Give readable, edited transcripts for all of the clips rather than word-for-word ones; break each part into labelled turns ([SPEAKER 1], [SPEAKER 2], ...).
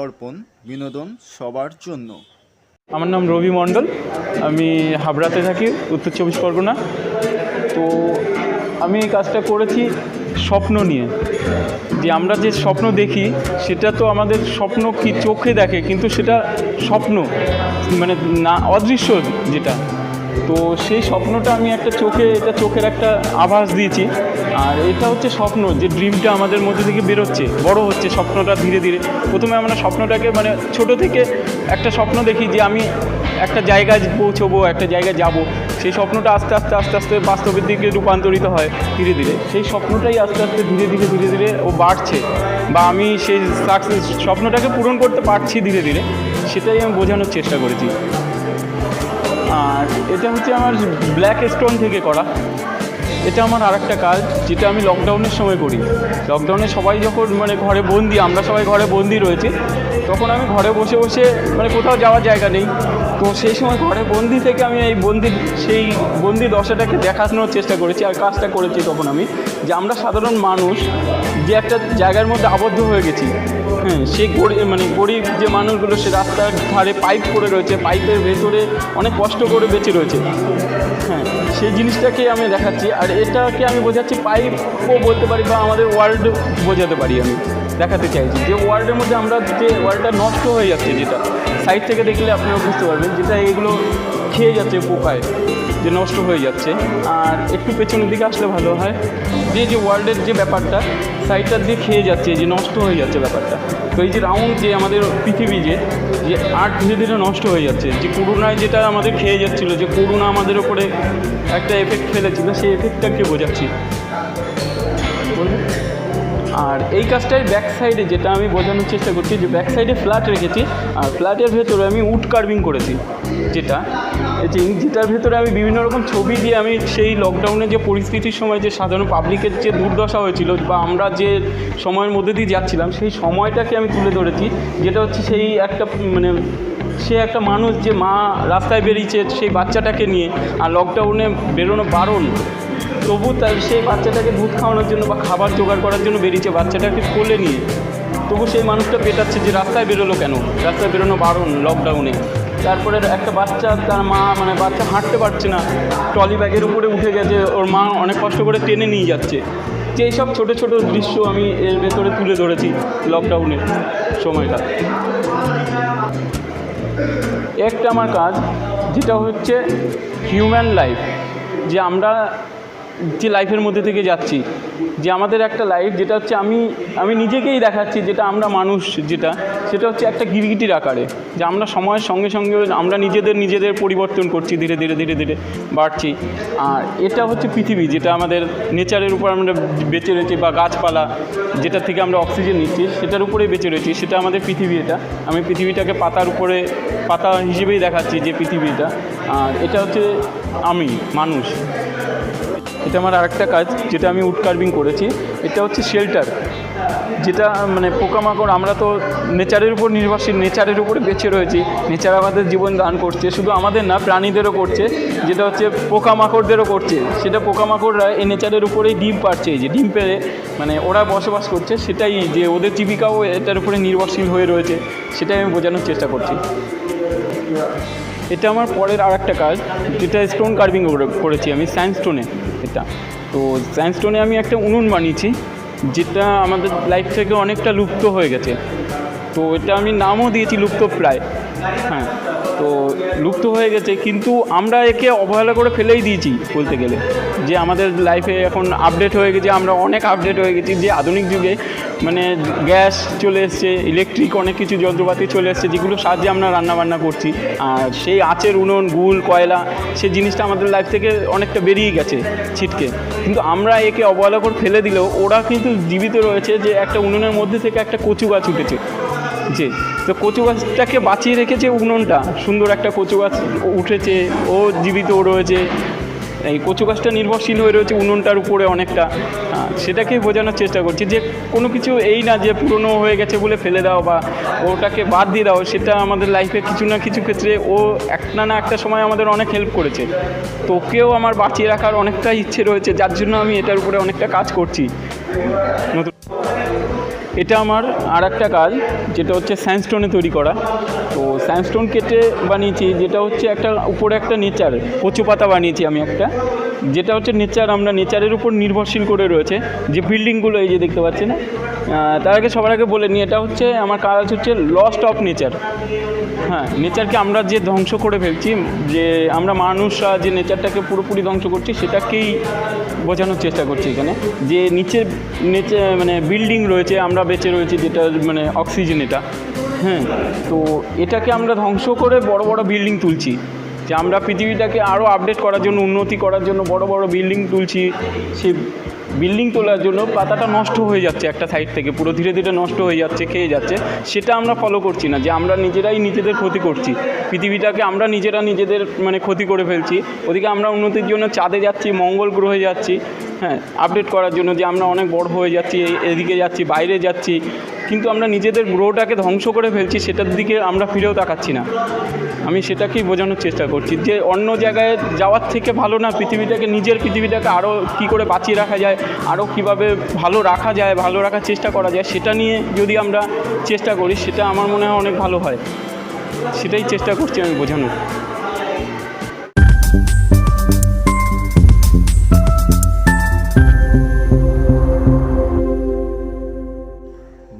[SPEAKER 1] দর্পণ বিনোদন সবার জন্য।
[SPEAKER 2] আমার নাম রবি মণ্ডল, আমি হাবড়াতে থাকি, উত্তর চব্বিশ পরগনা। তো আমি এই কাজটা করেছি স্বপ্ন নিয়ে। যে আমরা যে স্বপ্ন দেখি সেটা তো আমাদের স্বপ্ন কি চোখে দেখে, কিন্তু সেটা স্বপ্ন মানে না, অদৃশ্য যেটা। তো সেই স্বপ্নটা আমি একটা চোখের একটা আভাস দিয়েছি। আর এটা হচ্ছে স্বপ্ন, যে ড্রিমটা আমাদের মধ্যে থেকে বেরোচ্ছে, বড় হচ্ছে স্বপ্নটা ধীরে ধীরে। প্রথমে আমরা স্বপ্নটাকে মানে ছোট থেকে একটা স্বপ্ন দেখি যে আমি একটা জায়গায় পৌঁছবো, একটা জায়গায় যাব। সেই স্বপ্নটা আস্তে আস্তে বাস্তবের দিকে রূপান্তরিত হয় ধীরে ধীরে। সেই স্বপ্নটাই আস্তে আস্তে ধীরে ধীরে ও বাড়ছে, বা আমি সেই স্বপ্নটাকে পূরণ করতে পারছি ধীরে ধীরে, সেটাই আমি বোঝানোর চেষ্টা করেছি। আর এটা হচ্ছে আমার ব্ল্যাক স্টোন থেকে করা। এটা আমার আরেকটা কাজ, যেটা আমি লকডাউনের সময় করি। লকডাউনে সবাই যখন মানে ঘরে বন্দি, আমরা সবাই ঘরে বন্দি রয়েছি, তখন আমি ঘরে বসে মানে কোথাও যাওয়ার জায়গা নেই। তো সেই সময় ঘরে বন্দি থেকে আমি সেই বন্দি দশাটাকে দেখানোর চেষ্টা করেছি। আর কাজটা করেছি তখন আমি, যে আমরা সাধারণ মানুষ যে একটা জায়গার মধ্যে আবদ্ধ হয়ে গেছি। হ্যাঁ, সেই গরিব যে মানুষগুলো সে রাস্তার ধারে পাইপ পড়ে রয়েছে, পাইপের ভেতরে অনেক কষ্ট করে বেঁচে রয়েছে। হ্যাঁ, সেই জিনিসটাকে আমি দেখাচ্ছি। আর এটাকে আমি বোঝাচ্ছি, পাইপও বলতে পারি, বা আমাদের ওয়ার্ল্ড বোঝাতে পারি। আমি দেখাতে চাইছি যে ওয়ার্ল্ডের মধ্যে যে ওয়ার্ল্ডটা নষ্ট হয়ে যাচ্ছে, যেটা সাইড থেকে দেখলে আপনারা বুঝতে পারবেন, যেটা এগুলো খেয়ে যাচ্ছে পোকায়, যে নষ্ট হয়ে যাচ্ছে। আর একটু পেছনের দিকে আসলে ভালো হয়, যে ওয়ার্ল্ডের যে ব্যাপারটা সাইডটার দিয়ে খেয়ে যাচ্ছে, যে নষ্ট হয়ে যাচ্ছে ব্যাপারটা। তো এই যে রাউন্ড যে আমাদের পৃথিবী, যে আর্ট ধীরে ধীরে নষ্ট হয়ে যাচ্ছে, যে করোনায় যেটা আমাদের খেয়ে যাচ্ছিলো, যে করোনা আমাদের ওপরে একটা এফেক্ট ফেলেছিল, সেই এফেক্টটাকে বোঝাচ্ছি। আর এই কাজটার ব্যাক সাইডে যেটা আমি বোঝানোর চেষ্টা করছি, যে ব্যাক সাইডে ফ্ল্যাট রেখেছি, আর ফ্ল্যাটের ভেতরে আমি উড কার্ভিং করেছি, যেটার ভেতরে আমি বিভিন্ন রকম ছবি দিয়ে আমি সেই লকডাউনের যে পরিস্থিতির সময় যে সাধারণ পাবলিকের যে দুর্দশা হয়েছিল, বা আমরা যে সময়ের মধ্যে দিয়ে যাচ্ছিলাম, সেই সময়টাকে আমি তুলে ধরেছি। যেটা হচ্ছে সেই সে একটা মানুষ, যে মা রাস্তায় বেরিয়েছে সেই বাচ্চাটাকে নিয়ে, আর লকডাউনে বেরোনো বারণ, তবু তার সেই বাচ্চাটাকে দুধ খাওয়ানোর জন্য বা খাবার জোগাড় করার জন্য বেরিয়েছে, বাচ্চাটাকে কোলে নিয়ে। তবু সেই মানুষটা পেটাচ্ছে যে রাস্তায় বেরোলো কেন, রাস্তায় বেরোনো বারণ লকডাউনে। তারপরে একটা বাচ্চা, তার মা বাচ্চা হাঁটতে পারছে না, ট্রলি ব্যাগের উপরে উঠে গেছে, ওর মা অনেক কষ্ট করে টেনে নিয়ে যাচ্ছে। যে এইসব ছোটো ছোটো দৃশ্য আমি এর ভেতরে তুলে ধরেছি লকডাউনের সময়টা। একটা আমার কাজ, যেটা হচ্ছে হিউম্যান লাইফ, যে আমরা যে লাইফের মধ্যে থেকে যাচ্ছি, যে আমাদের একটা লাইফ, যেটা হচ্ছে আমি নিজেকেই দেখাচ্ছি, যেটা আমরা মানুষ, সেটা হচ্ছে একটা গিরগিটির আকারে, যে আমরা সময়ের সঙ্গে সঙ্গে আমরা নিজেদের পরিবর্তন করছি, ধীরে ধীরে বাড়ছি। আর এটা হচ্ছে পৃথিবী, যেটা আমাদের নেচারের উপর আমরা বেঁচে রয়েছি, বা গাছপালা যেটা থেকে আমরা অক্সিজেন নিচ্ছি, সেটার উপরেই বেঁচে রয়েছি, সেটা আমাদের পৃথিবী। আমি পৃথিবীটাকে পাতা হিসেবেই দেখাচ্ছি, যে পৃথিবীটা। আর এটা হচ্ছে আমি মানুষ। এটা আমার আরেকটা কাজ, যেটা আমি উড কার্ভিং করেছি। এটা হচ্ছে শেল্টার, যেটা পোকামাকড়, আমরা তো নেচারের উপর নির্ভরশীল, নেচারের উপরে বেঁচে রয়েছি, নেচার আমাদের জীবন দান করছে, শুধু আমাদের না, প্রাণীদেরও করছে, যেটা হচ্ছে পোকামাকড়দেরও করছে। সেটা পোকামাকড়রা এই নেচারের উপরেই ডিম পাড়ছে, যে ডিম পেড়ে ওরা বসবাস করছে, সেটাই, যে ওদের জীবিকাও এটার উপরে নির্ভরশীল হয়ে রয়েছে, সেটাই আমি বোঝানোর চেষ্টা করছি। এটা আমার পরের আরেকটা কাজ, যেটা স্টোন কার্ভিং করেছি আমি স্যান্ডস্টোনে। তো স্যান্ডস্টোনে আমি একটা উনুন বানিয়েছি, যেটা আমাদের লাইফ থেকে অনেকটা লুপ্ত হয়ে গেছে। তো এটা আমি নামও দিয়েছি লুপ্তপ্রায়। হ্যাঁ, তো লুপ্ত হয়ে গেছে, কিন্তু আমরা একে অবহেলা করে ফেলেই দিয়েছি বলতে গেলে। যে আমাদের লাইফে এখন আপডেট হয়ে গেছে, আমরা অনেক আপডেট হয়ে গেছি, যে আধুনিক যুগে গ্যাস চলে এসছে, ইলেকট্রিক অনেক কিছু যন্ত্রপাতি চলে এসছে, যেগুলো সাহায্যে আমরা রান্নাবান্না করছি। আর সেই আঁচের উনুন, গুল, কয়লা, সেই জিনিসটা আমাদের লাইফ থেকে অনেকটা বেরিয়ে গেছে ছিটকে। কিন্তু আমরা একে অবহেলা করে ফেলে দিলেও ওরা কিন্তু জীবিত রয়েছে, যে একটা উনুনের মধ্যে থেকে একটা কচু গাছ উঠেছে। তো কচু গাছটাকে বাঁচিয়ে রেখেছে উনুনটা, সুন্দর একটা কচু গাছ উঠেছে, ও জীবিত রয়েছে। এই কচু গাছটা নির্ভরশীল হয়ে রয়েছে উনুনটার উপরে অনেকটা। সেটাকেই বোঝানোর চেষ্টা করছি, যে কোনো কিছু এই না যে পুরনো হয়ে গেছে বলে ফেলে দাও বা ওটাকে বাদ দিয়ে দাও। সেটা আমাদের লাইফে কিছু না কিছু ক্ষেত্রে ও একটা না একটা সময় আমাদের অনেক হেল্প করেছে। তো ওকেও আমার বাঁচিয়ে রাখার অনেকটা ইচ্ছে রয়েছে, যার জন্য আমি এটার উপরে অনেকটা কাজ করছি। নতুন এটা আমার আর একটা কাজ, যেটা হচ্ছে স্যান্ডস্টোনে তৈরি করা। তো স্যান্ডস্টোন কেটে বানিয়েছি, যেটা হচ্ছে একটা উপরে একটা নেচার কচু পাতা বানিয়েছি আমি একটা, যেটা হচ্ছে নেচার, আমরা নেচারের উপর নির্ভরশীল করে রয়েছে যে বিল্ডিংগুলো এই যে দেখতে পাচ্ছেন। তার আগে সবার আগে বলে নিই, এটা হচ্ছে আমার কাজ হচ্ছে লস্ট অফ নেচার। হ্যাঁ, নেচারকে আমরা যে ধ্বংস করে ফেলছি, যে আমরা মানুষরা যে নেচারটাকে পুরোপুরি ধ্বংস করছি, সেটাকেই বোঝানোর চেষ্টা করছি এখানে। যে নিচে মানে বিল্ডিং রয়েছে, আমরা বেঁচে রয়েছি, যেটা মানে অক্সিজেন এটা। হ্যাঁ, তো এটাকে আমরা ধ্বংস করে বড় বড় বিল্ডিং তুলছি, যে আমরা পৃথিবীটাকে আরও আপডেট করার জন্য, উন্নতি করার জন্য বড় বড় বিল্ডিং তুলছি। সেই বিল্ডিং তোলার জন্য পাতাটা নষ্ট হয়ে যাচ্ছে একটা সাইড থেকে, পুরো ধীরে ধীরে নষ্ট হয়ে যাচ্ছে, খেয়ে যাচ্ছে। সেটা আমরা ফলো করছি না, যে আমরা নিজেরাই নিজেদের ক্ষতি করছি, পৃথিবীটাকে আমরা নিজেদের মানে ক্ষতি করে ফেলছি। ওদিকে আমরা উন্নতির জন্য চাঁদে যাচ্ছি, মঙ্গল গ্রহে যাচ্ছি, হ্যাঁ, আপডেট করার জন্য, যে আমরা অনেক বড় হয়ে যাচ্ছি, এদিকে যাচ্ছি, বাইরে যাচ্ছি, কিন্তু আমরা নিজেদের গ্রহটাকে ধ্বংস করে ফেলছি, সেটার দিকে আমরা ফিরেও তাকাচ্ছি না। আমি সেটাকেই বোঝানোর চেষ্টা করছি, যে অন্য জায়গায় যাওয়ার থেকে ভালো না, নিজের পৃথিবীটাকে আরও কী করে বাঁচিয়ে রাখা যায়, আরও কীভাবে ভালো রাখা যায়, ভালো রাখার চেষ্টা করা যায়, সেটা নিয়ে যদি আমরা চেষ্টা করি, সেটা আমার মনে হয় অনেক ভালো হয়। সেটাই চেষ্টা করছি আমি বোঝানোর।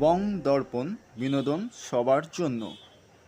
[SPEAKER 1] বং দর্পণ, বিনোদন সবার জন্য।